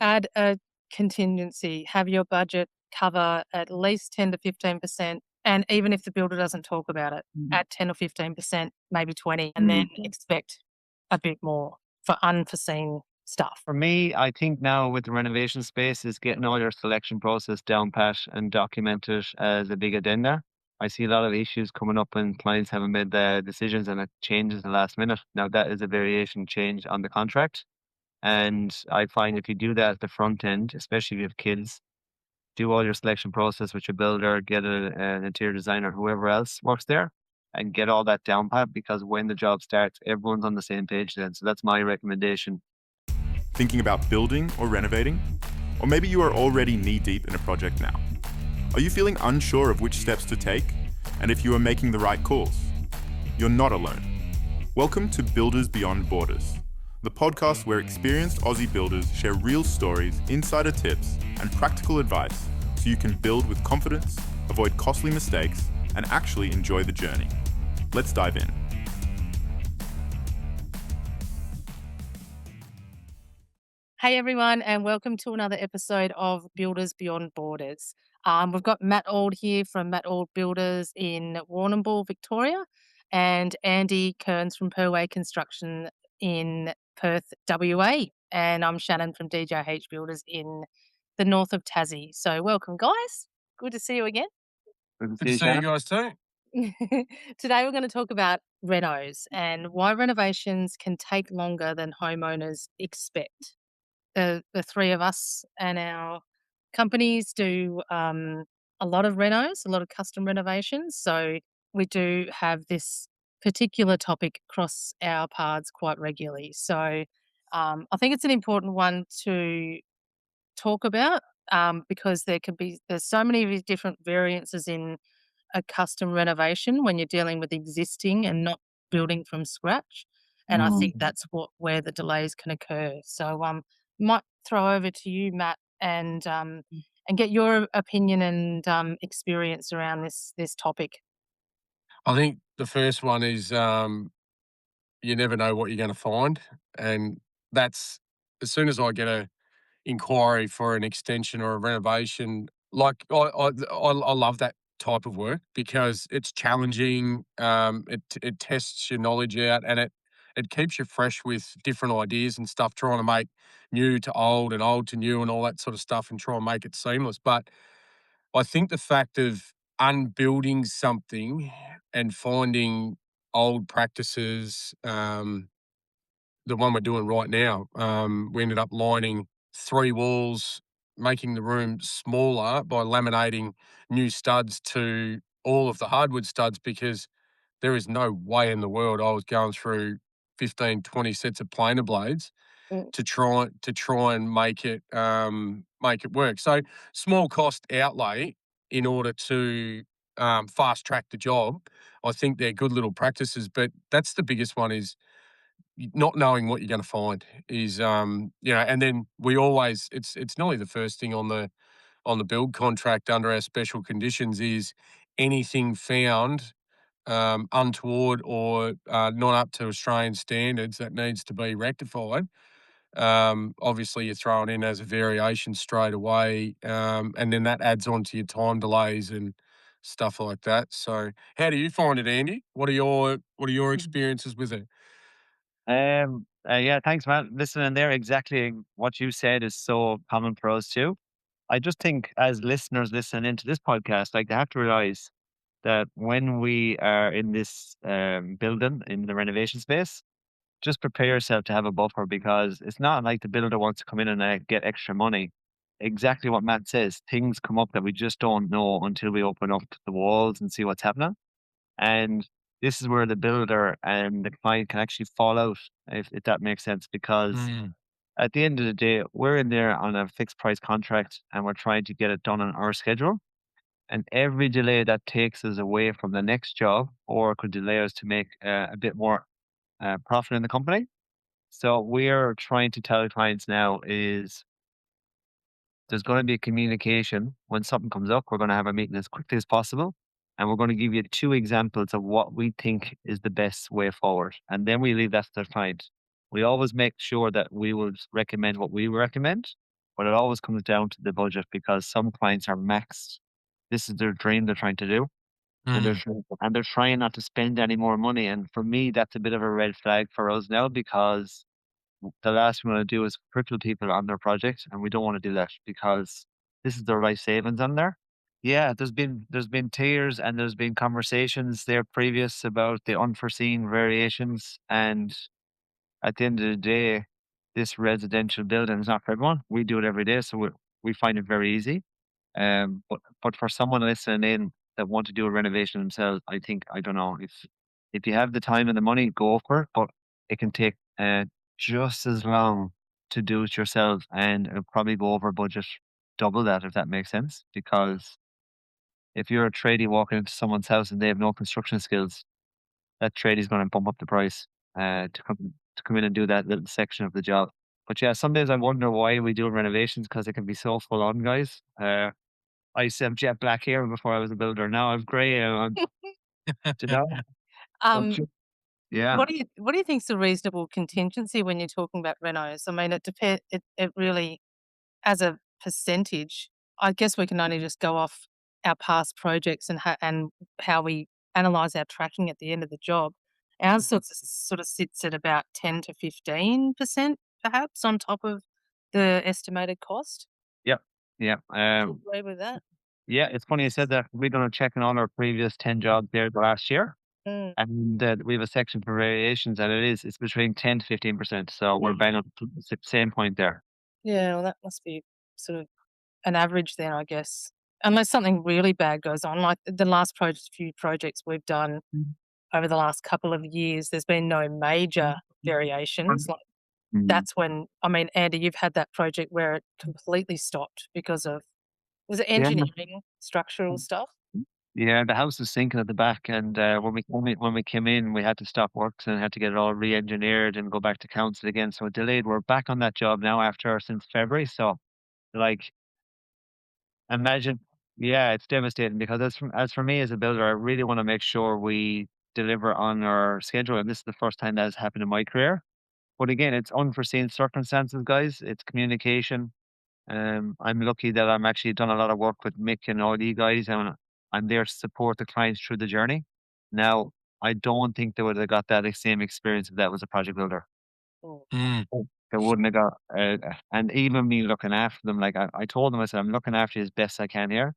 add a contingency, have your budget cover at least 10 to 15%. And even if the builder doesn't talk about it, add 10 or 15%, maybe 20, and then expect a bit more for unforeseen stuff. For me, I think now with the renovation space is getting all your selection process down pat and document it as a big addenda. I see a lot of issues coming up when clients haven't made the decisions and it changes at the last minute. Now that is a variation change on the contract. And I find if you do that at the front end, especially if you have kids, do all your selection process with your builder, get an interior designer, whoever else works there, and get all that down pat because when the job starts, everyone's on the same page then. So that's my recommendation. Thinking about building or renovating? Or maybe you are already knee-deep in a project now. Are you feeling unsure of which steps to take and if you are making the right calls? You're not alone. Welcome to Builders Beyond Borders, the podcast where experienced Aussie builders share real stories, insider tips, and practical advice so you can build with confidence, avoid costly mistakes, and actually enjoy the journey. Let's dive in. Hey everyone, and welcome to another episode of Builders Beyond Borders. We've got Matt Auld here from Auld Builders in Warrnambool, Victoria, and Andy Kearns from Perway Construction in Perth, WA. And I'm Shannon from DJH Builders in the north of Tassie. So welcome, guys. Good to see you again. Good Good to see you guys too. Today we're going to talk about renos and why renovations can take longer than homeowners expect. The three of us and our companies do a lot of renos, a lot of custom renovations. So we do have this particular topic cross our paths quite regularly. So I think it's an important one to talk about because there's so many different variances in a custom renovation when you're dealing with existing and not building from scratch. And I think that's where the delays can occur. So might throw over to you, Matt, and get your opinion and experience around this topic. I think the first one is you never know what you're going to find, and that's as soon as I get a inquiry for an extension or a renovation. Like I love that type of work because it's challenging. It tests your knowledge out, and it keeps you fresh with different ideas and stuff, trying to make new to old and old to new and all that sort of stuff, and try and make it seamless. But I think the fact of unbuilding something and finding old practices, the one we're doing right now, we ended up lining 3 walls, making the room smaller by laminating new studs to all of the hardwood studs because there is no way in the world I was going through 15, 20 sets of planer blades Mm. to try and make it work. So small cost outlay in order to fast track the job. I think they're good little practices, but that's the biggest one is not knowing what you're going to find is and then we always it's nearly the first thing on the build contract under our special conditions is anything found untoward or not up to Australian standards that needs to be rectified. Obviously, you're throwing in as a variation straight away, and then that adds on to your time delays and stuff like that. So, how do you find it, Andy? What are your experiences with it? Yeah, thanks, Matt. Listening there, exactly what you said is so common for us too. I just think as listeners listening into this podcast, like they have to realize that when we are in this building in the renovation space, just prepare yourself to have a buffer because it's not like the builder wants to come in and get extra money. Exactly what Matt says, things come up that we just don't know until we open up the walls and see what's happening. And this is where the builder and the client can actually fall out, if that makes sense, because Mm. at the end of the day, we're in there on a fixed price contract and we're trying to get it done on our schedule. And every delay that takes us away from the next job or could delay us to make a bit more profit in the company. So we're trying to tell clients now is there's going to be a communication when something comes up. We're going to have a meeting as quickly as possible. And we're going to give you 2 examples of what we think is the best way forward. And then we leave that to the client. We always make sure that we would recommend what we recommend. but it always comes down to the budget because some clients are maxed. This is their dream they're trying to do, and Mm. they're trying not to spend any more money. And for me, that's a bit of a red flag for us now because the last thing we want to do is cripple people on their project, and we don't want to do that because this is their life savings on there. Yeah, there's been tears and there's been conversations there previous about the unforeseen variations, and at the end of the day, this residential building is not for everyone. We do it every day, so we find it very easy. But for someone listening in that want to do a renovation themselves, I think I don't know if you have the time and the money, go for it. But it can take just as long to do it yourself, and it'll probably go over budget, double that if that makes sense. Because if you're a tradie walking into someone's house and they have no construction skills, that tradie's going to bump up the price to come in and do that little section of the job. But yeah, some days I wonder why we do renovations because it can be so full on, guys. I used to have jet black hair before I was a builder. Now I've grey. You know, but Um, yeah, what do you think's a reasonable contingency when you're talking about renos? I mean, it really, as a percentage, I guess we can only just go off our past projects and how we analyze our tracking at the end of the job. Ours sort of sits at about 10 to 15%, perhaps, on top of the estimated cost. yeah, yeah. Do you agree with that? Yeah, it's funny you said that. We're going to check in on our previous 10 jobs there the last year. Mm. And we have a section for variations, and it's between 10 to 15%. So we're bang on the same point there. Yeah, well, that must be sort of an average then, I guess. Unless something really bad goes on, like the last few projects we've done over the last couple of years, there's been no major variations. Like Mm. that's when, I mean, Andy, you've had that project where it completely stopped because of, was it Yeah. engineering, structural stuff? Yeah, the house was sinking at the back, and when we came in, we had to stop works and had to get it all re-engineered and go back to council again. So it delayed. We're back on that job now after since February. So like, imagine, yeah, it's devastating because as for me as a builder, I really want to make sure we deliver on our schedule, and this is the first time that has happened in my career. But again, it's unforeseen circumstances, guys. It's communication. I'm lucky that I'm actually done a lot of work with Mick and all you guys, and I'm there to support the clients through the journey. Now, I don't think they would have got that same experience if that was a project builder. Mm. Mm. They wouldn't have got, and even me looking after them, like I told them, I said, I'm looking after you as best I can here.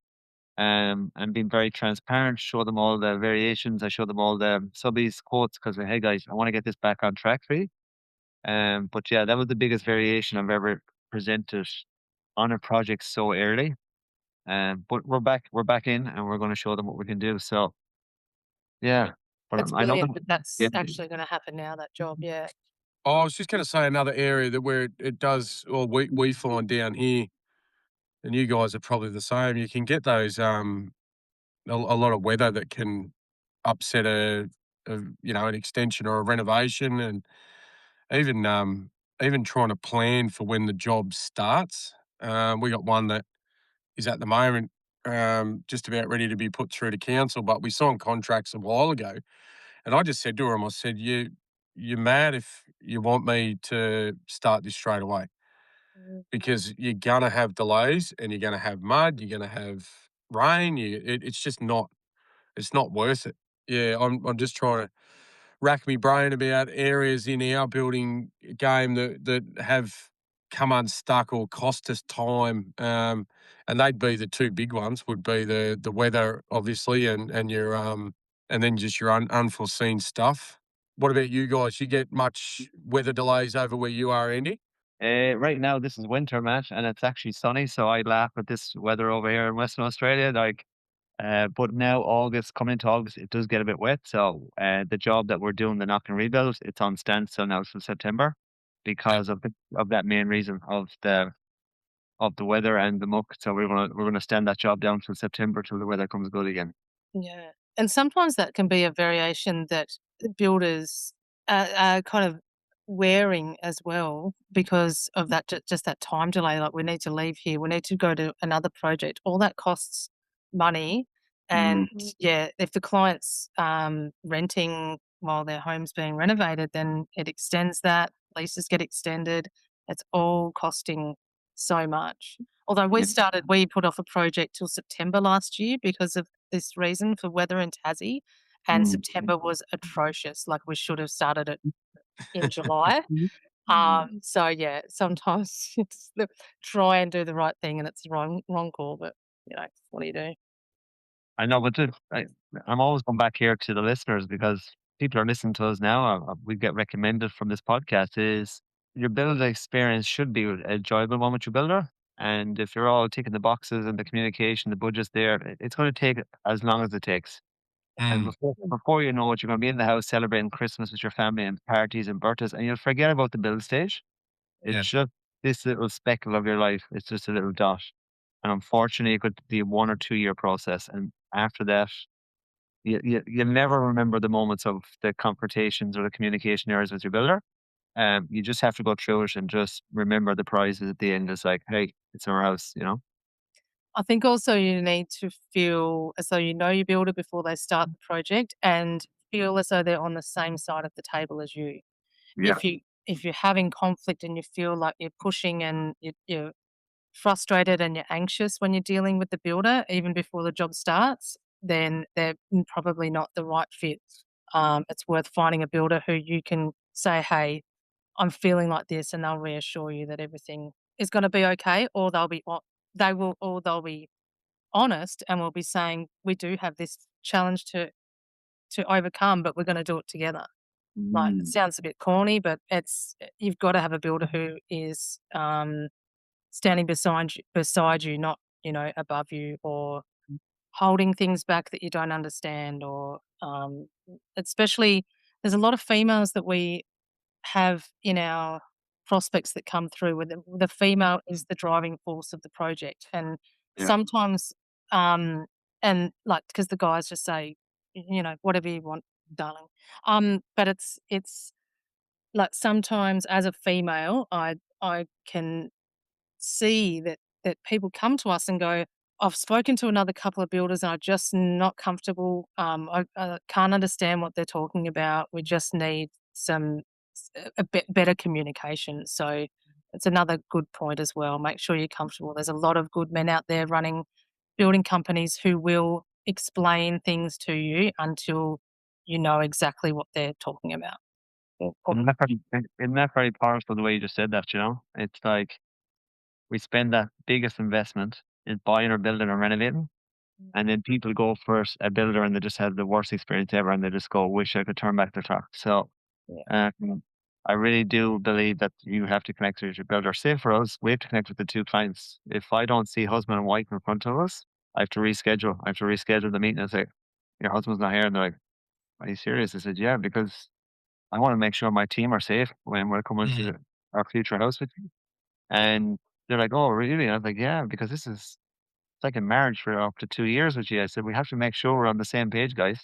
And being very transparent, show them all the variations. I show them all the subbies quotes because, hey guys, I want to get this back on track for you. But yeah, that was the biggest variation I've ever presented on a project so early. But we're back in, and we're going to show them what we can do. So yeah, but That's I know brilliant them. that that's Yeah, actually going to happen now, that job. Yeah. Oh, I was just going to say another area that where it does, or we find down here, and you guys are probably the same. You can get those a lot of weather that can upset an extension or a renovation, and even even trying to plan for when the job starts. We got one that is at the moment just about ready to be put through to council, but we signed contracts a while ago, and I just said to him, I said, you're mad if you want me to start this straight away Mm. because you're gonna have delays and you're gonna have mud, you're gonna have rain. It's just not. It's not worth it. Yeah, I'm just trying to rack my brain about areas in our building game that have come unstuck or cost us time. And they'd be the two big ones. Would be the weather, obviously, and your and then just your unforeseen stuff. What about you guys? You get much weather delays over where you are, Andy? right now this is winter, Matt, and it's actually sunny. So I laugh at this weather over here in Western Australia. Like, but now August, coming into August, it does get a bit wet. So the job that we're doing, the knock and rebuild, it's on standstill now till September because of that main reason of the weather and the muck. So we're gonna stand that job down till September till the weather comes good again. Yeah, and sometimes that can be a variation that the builders are kind of wearing as well because of that just that time delay. Like we need to leave here, we need to go to another project. All that costs money, and yeah, if the client's renting while their home's being renovated, then it extends that. Leases get extended. It's all costing. so much. Although we put off a project till September last year because of this reason for weather in Tassie, and September was atrocious. Like, we should have started it in July. So yeah, sometimes it's try and do the right thing, and it's the wrong call. But what do you do? I know, but I'm always going back here to the listeners because people are listening to us now. We get recommended from this podcast is your builder experience should be an enjoyable one with your builder. And if you're all ticking the boxes and the communication, the budget's there, it's going to take as long as it takes. And Mm, before you know it, you're going to be in the house celebrating Christmas with your family and parties and birthdays, and you'll forget about the build stage. It's yeah. just this little speckle of your life. It's just a little dot. And unfortunately, it could be a 1 or 2 year process. And after that, you'll never remember the moments of the confrontations or the communication errors with your builder. You just have to go through it and just remember the prizes at the end. It's like, hey, it's our house. I think also you need to feel as though you know your builder before they start the project, and feel as though they're on the same side of the table as you. Yeah. If you're having conflict and you feel like you're pushing and you're frustrated and you're anxious when you're dealing with the builder, even before the job starts, then they're probably not the right fit. It's worth finding a builder who you can say, "Hey, I'm feeling like this," and they'll reassure you that everything is going to be okay, or they'll be honest and will be saying, "We do have this challenge to overcome, but we're going to do it together." Like, it Mm. sounds a bit corny, but you've got to have a builder who is standing beside you, not above you, or holding things back that you don't understand, or especially there's a lot of females that we have in our prospects that come through with the female is the driving force of the project, and Yeah. sometimes and like, because the guys just say, whatever you want, darling. But it's like, sometimes as a female, I can see that people come to us and go, "I've spoken to another couple of builders and I'm just not comfortable. I can't understand what they're talking about. We just need a bit better communication." So it's another good point as well. Make sure you're comfortable. There's a lot of good men out there running building companies who will explain things to you until you know exactly what they're talking about. Isn't that very powerful the way you just said that? It's like we spend that biggest investment in buying or building or renovating. And then people go for a builder and they just have the worst experience ever and they just go, wish I could turn back the clock. So Yeah. I really do believe that you have to connect with your builder. Say for us, we have to connect with the two clients. If I don't see husband and wife in front of us, I have to reschedule. I have to reschedule the meeting and say, your husband's not here. And they're like, are you serious? I said, yeah, because I want to make sure my team are safe when we're coming Mm, to our future house with you. And they're like, oh, really? And I was like, yeah, because it's like a marriage for up to 2 years with you. I said, we have to make sure we're on the same page, guys.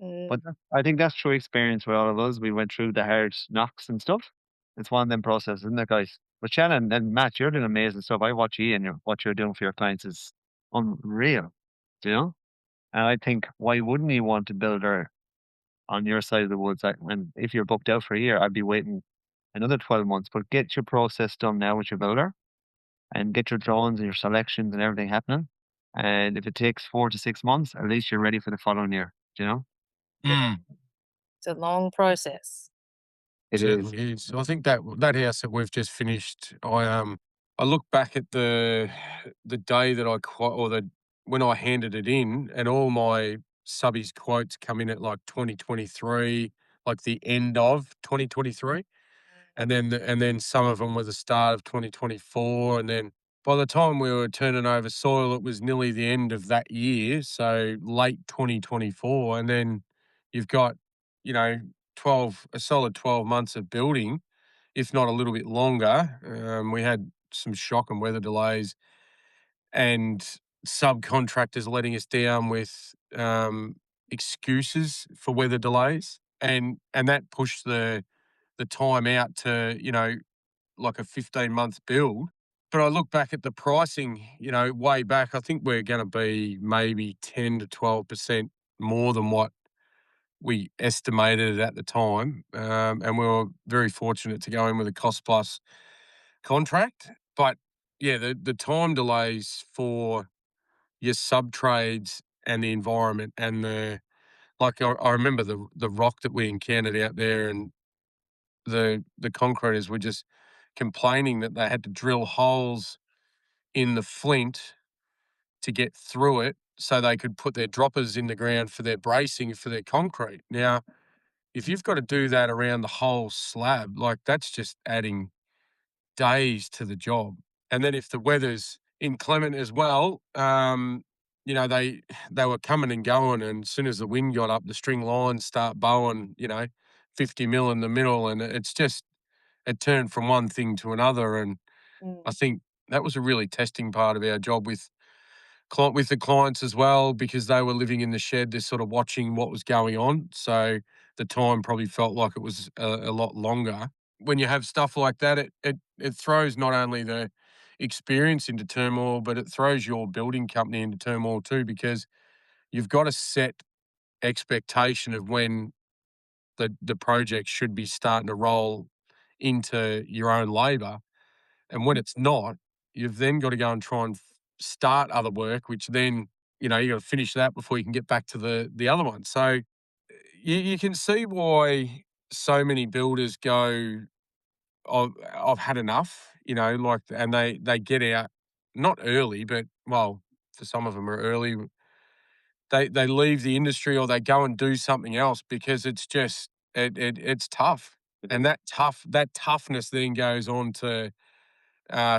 Mm. But I think that's true experience with all of us. We went through the hard knocks and stuff. It's one of them processes, isn't it, guys? But Shannon and Matt, you're doing amazing stuff. I watch you and what you're doing for your clients is unreal, you know? And I think, why wouldn't you want to build her on your side of the woods? And if you're booked out for a year, I'd be waiting another 12 months. But get your process done now with your builder and get your drawings and your selections and everything happening. And if it takes 4 to 6 months, at least you're ready for the following year, you know? Yeah. mm. It's a long process. It is. Certainly is. I think that house that we've just finished, I look back at the day that or the when I handed it in, and all my subbies quotes come in at like 2023, like the end of 2023, and then some of them were the start of 2024, and then by the time we were turning over soil, it was nearly the end of that year, so late 2024, and then you've got, you know, a solid 12 months of building, if not a little bit longer. We had some shock and weather delays and subcontractors letting us down with excuses for weather delays, and that pushed the time out to, like a 15-month build. But I look back at the pricing, way back, I think we're going to be maybe 10 to 12% more than what we estimated at the time. And we were very fortunate to go in with a cost plus contract. But yeah, the time delays for your sub trades and the environment and I remember the rock that we encountered out there, and the concreters were just complaining that they had to drill holes in the flint to get through it so they could put their droppers in the ground for their bracing for their concrete. Now, if you've got to do that around the whole slab, like that's just adding days to the job. And then if the weather's inclement as well, they were coming and going, and as soon as the wind got up, the string lines start bowing, 50 mil in the middle, and it turned from one thing to another. And I Mm. think that was a really testing part of our job with the clients as well, because they were living in the shed. They're sort of watching what was going on. So the time probably felt like it was a lot longer. When you have stuff like that, it throws not only the experience into turmoil, but it throws your building company into turmoil too, because you've got to set expectation of when the project should be starting to roll into your own labor. And when it's not, you've then got to go and try and start other work, which then, you got to finish that before you can get back to the other one. So you can see why so many builders go, I've had enough, and they get out not early, but well, for some of them are early. They leave the industry or they go and do something else because it's just it's tough, and that toughness then goes on to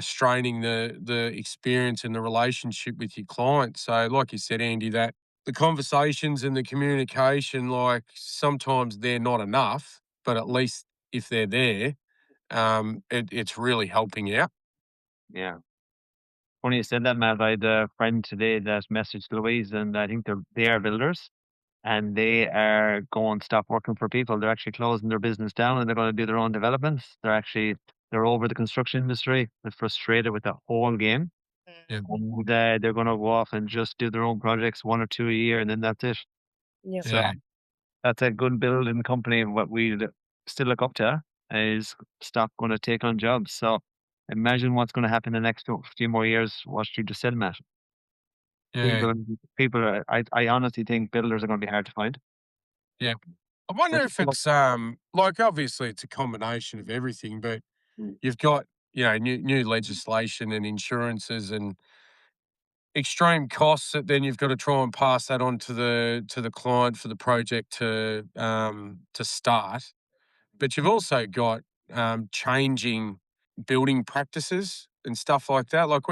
straining the experience and the relationship with your client. So, like you said, Andy, that the conversations and the communication, like sometimes they're not enough, but at least if they're there, it's really helping out. Yeah. Funny you said that, Matt. I had a friend today that messaged Louise, and I think they are builders, and they are going to stop working for people. They're actually closing their business down, and they're going to do their own developments. They're over the construction industry. They're frustrated with the whole game, Yeah, and they're going to go off and just do their own projects, one or two a year, and then that's it. Yep. So yeah, that's a good building company. And what we still look up to is stop going to take on jobs. So imagine what's going to happen in the next few more years. What you just said, Matt. yeah, People, people are. I honestly think builders are going to be hard to find. yeah. I wonder But if it's like obviously it's a combination of everything, but you've got new legislation and insurances and extreme costs that then you've got to try and pass that on to the client for the project to start. But you've also got changing building practices and stuff like that. Like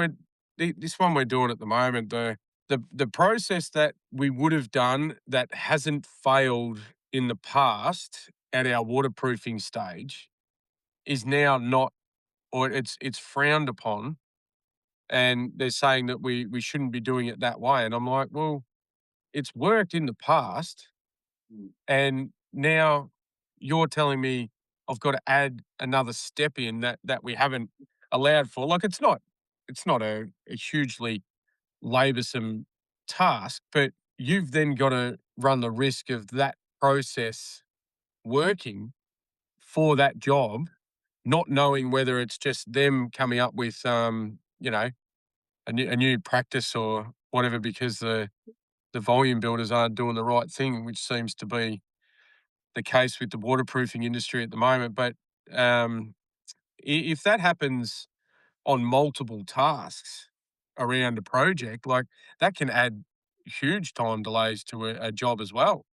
this one we're doing at the moment, the process that we would have done that hasn't failed in the past at our waterproofing stage is now not, or it's frowned upon, and they're saying that we shouldn't be doing it that way. And I'm like, well, it's worked in the past, and now you're telling me I've got to add another step in that we haven't allowed for. Like it's not a hugely laborsome task, but you've then got to run the risk of that process working for that job, not knowing whether it's just them coming up with a new practice or whatever, because the volume builders aren't doing the right thing, which seems to be the case with the waterproofing industry at the moment. But um, if that happens on multiple tasks around a project, like that can add huge time delays to a job as well.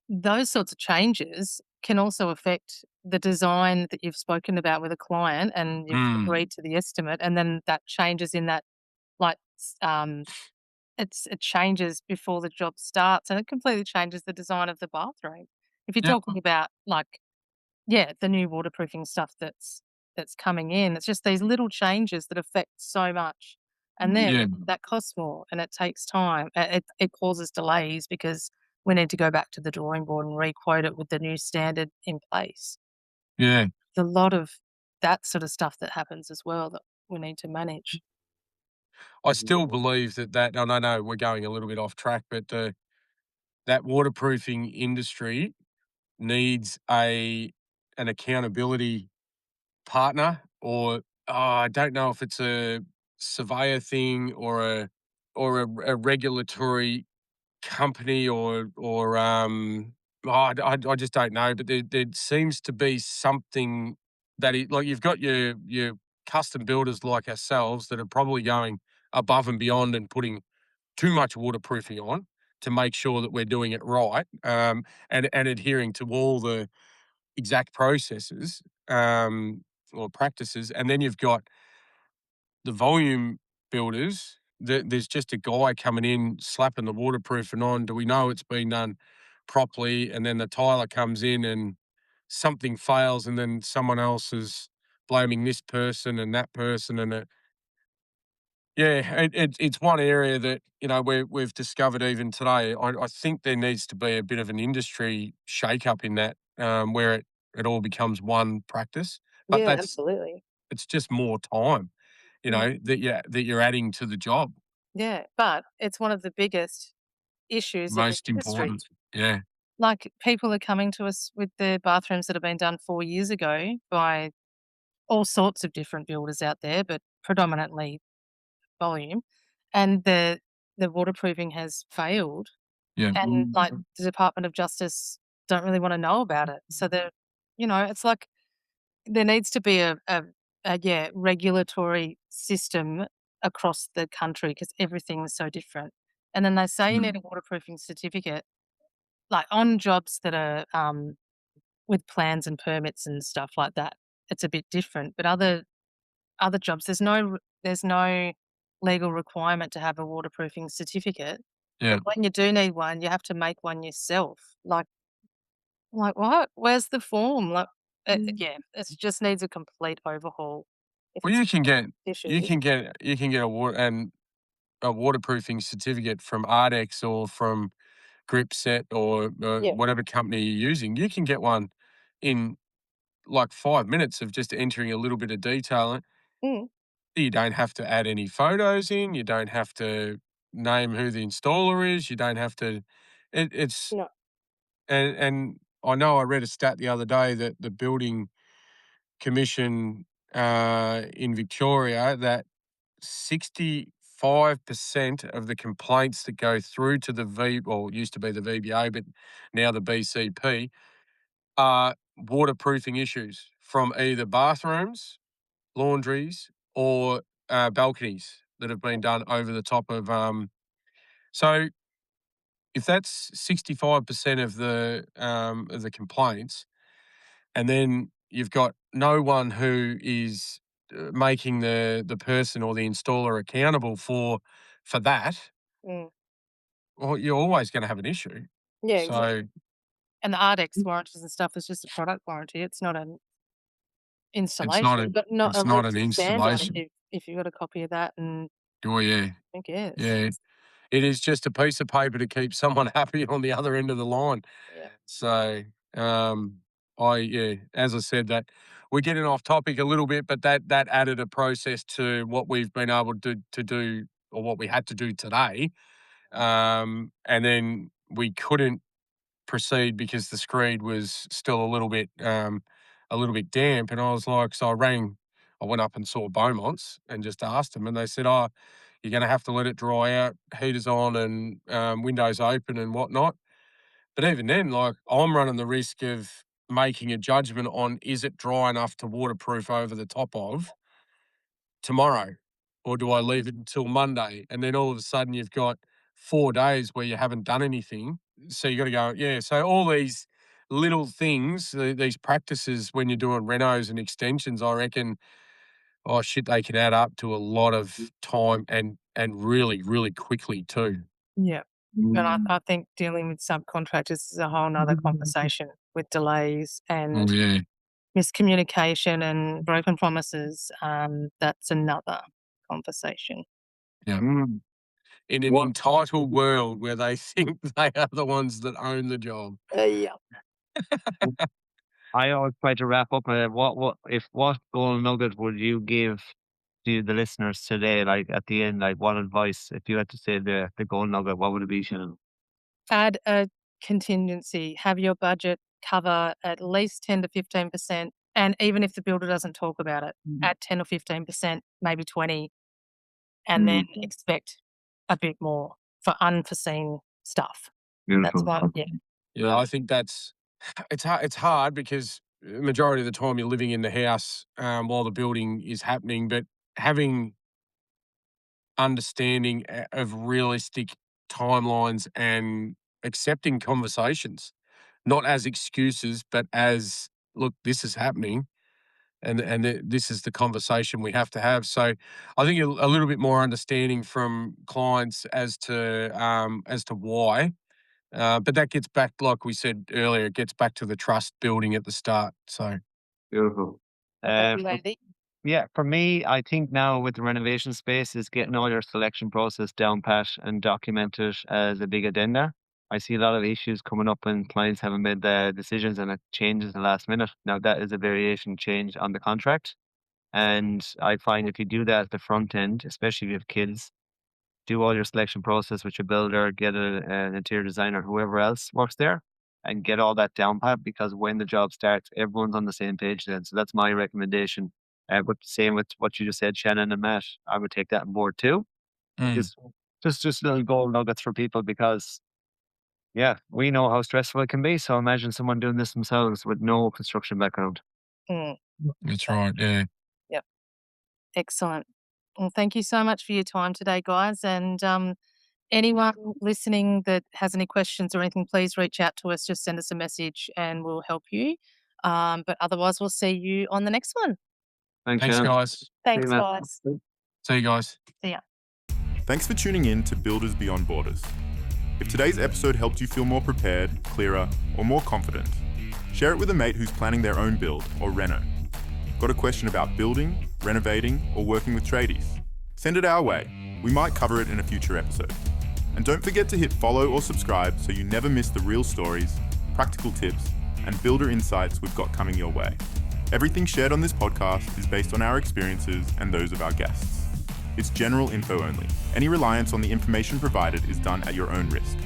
Those sorts of changes can also affect the design that you've spoken about with a client and you've Mm. agreed to the estimate, and then that changes in that, like, it changes before the job starts, and it completely changes the design of the bathroom. If you're Yep. talking about, like, yeah, the new waterproofing stuff that's coming in, it's just these little changes that affect so much, and Yeah. then that costs more and it takes time. It causes delays because we need to go back to the drawing board and re-quote it with the new standard in place. Yeah. There's a lot of that sort of stuff that happens as well that we need to manage. I still believe that, and I know we're going a little bit off track, but that waterproofing industry needs an accountability partner or I don't know if it's a surveyor thing or a regulatory company or I just don't know, but there seems to be something that like you've got your custom builders like ourselves that are probably going above and beyond and putting too much waterproofing on to make sure that we're doing it right, and adhering to all the exact processes, or practices. And then you've got the volume builders. There's just a guy coming in, slapping the waterproofing on. Do we know it's been done properly? And then the tiler comes in and something fails, and then someone else is blaming this person and that person, and it's one area that, we've discovered even today. I think there needs to be a bit of an industry shake-up in that, where it all becomes one practice. But Yeah, absolutely. it's just more time, Yeah. that you're adding to the job. Yeah, but it's one of the biggest issues in the Most industry. important. Yeah, Like, people are coming to us with their bathrooms that have been done 4 years ago by all sorts of different builders out there, but predominantly volume, and the waterproofing has failed, yeah, and, like, the Department of Justice don't really wanna know about it. So it's like there needs to be a regulatory system across the country because everything's so different. And then they say you need a waterproofing certificate, like, on jobs that are, with plans and permits and stuff like that, it's a bit different, but other jobs, there's no legal requirement to have a waterproofing certificate, but yeah. when you do need one, you have to make one yourself. Like, what? Where's the form? Like, yeah, it just needs a complete overhaul if Well, it's you can get you issues. can get you can get a waterproofing certificate from Ardex or from Gripset or, Yeah. whatever company you're using. You can get one in, like, 5 minutes of just entering a little bit of detail. Mm. You don't have to add any photos in, you don't have to name who the installer is, you don't have to it's No. and I know I read a stat the other day that the building commission, in Victoria, that 65% of the complaints that go through to it used to be the VBA, but now the BCP, are waterproofing issues from either bathrooms, laundries, or, balconies that have been done over the top of, so if that's 65% of the complaints, and then you've got no one who is, making the person or the installer accountable for that, Mm. well, you're always gonna have an issue. Yeah, So, exactly. And the Ardex warranties and stuff is just a product warranty. It's not an it's not installation, a but not a it's not an legal standard installation. if you've got a copy of that, and Oh, yeah. I guess. Yeah. It is just a piece of paper to keep someone happy on the other end of the line. Yeah. So, um, as I said, that we're getting off topic a little bit, but that added a process to what we've been able to do, or what we had to do today. And then we couldn't proceed because the screed was still a little bit damp. And I was like, so I went up and saw Beaumont's and just asked them, and they said, "Oh, you're going to have to let it dry out, heaters on and, windows open and whatnot." But even then, like, I'm running the risk of making a judgment on, is it dry enough to waterproof over the top of tomorrow, or do I leave it until Monday? And then all of a sudden you've got 4 days where you haven't done anything. So you got to go, yeah. So all these little things, these practices when you're doing renos and extensions, I reckon, oh shit, they can add up to a lot of time and really, really quickly too. Yeah. And I think dealing with subcontractors is a whole 'nother conversation with delays Oh and yeah, miscommunication and broken promises. That's another conversation. yeah. Mm. In an entitled world where they think they are the ones that own the job. Yeah. I always try to wrap up. What golden nugget would you give to the listeners today? Like at the end, like what advice, if you had to say the golden nugget, what would it be, Shannon? Add a contingency. Have your budget cover at least 10 to 15%. And even if the builder doesn't talk about it, at 10 or 15%, maybe 20, and then expect a bit more for unforeseen stuff. That's why, Yeah, I think it's hard because majority of the time you're living in the house while the building is happening, but having understanding of realistic timelines and accepting conversations, not as excuses, but as, look, this is happening and this is the conversation we have to have. So I think a little bit more understanding from clients as to why. But that gets back, like we said earlier, it gets back to the trust building at the start. So Beautiful. Yeah, for me, I think now with the renovation space is getting all your selection process down pat and documented as a big addenda. I see a lot of issues coming up when clients haven't made the decisions and it changes at the last minute. Now that is a variation change on the contract. And I find if you do that at the front end, especially if you have kids, do all your selection process with your builder, get an interior designer, whoever else works there, and get all that down pat because when the job starts, everyone's on the same page then. So that's my recommendation. But same with what you just said, Shannon and Matt, I would take that on board too. Just little gold nuggets for people because, yeah, we know how stressful it can be. So imagine someone doing this themselves with no construction background. That's right. Yeah. Yep. Excellent. Well, thank you so much for your time today, guys. And anyone listening that has any questions or anything, please reach out to us. Just send us a message and we'll help you. But otherwise, we'll see you on the next one. Thanks, guys. Thanks, guys. See you guys. See ya. Thanks for tuning in to Builders Beyond Borders. If today's episode helped you feel more prepared, clearer, or more confident, share it with a mate who's planning their own build or reno. Got a question about building, renovating, or working with tradies? Send it our way. We might cover it in a future episode. And don't forget to hit follow or subscribe so you never miss the real stories, practical tips, and builder insights we've got coming your way. Everything shared on this podcast is based on our experiences and those of our guests. It's general info only. Any reliance on the information provided is done at your own risk.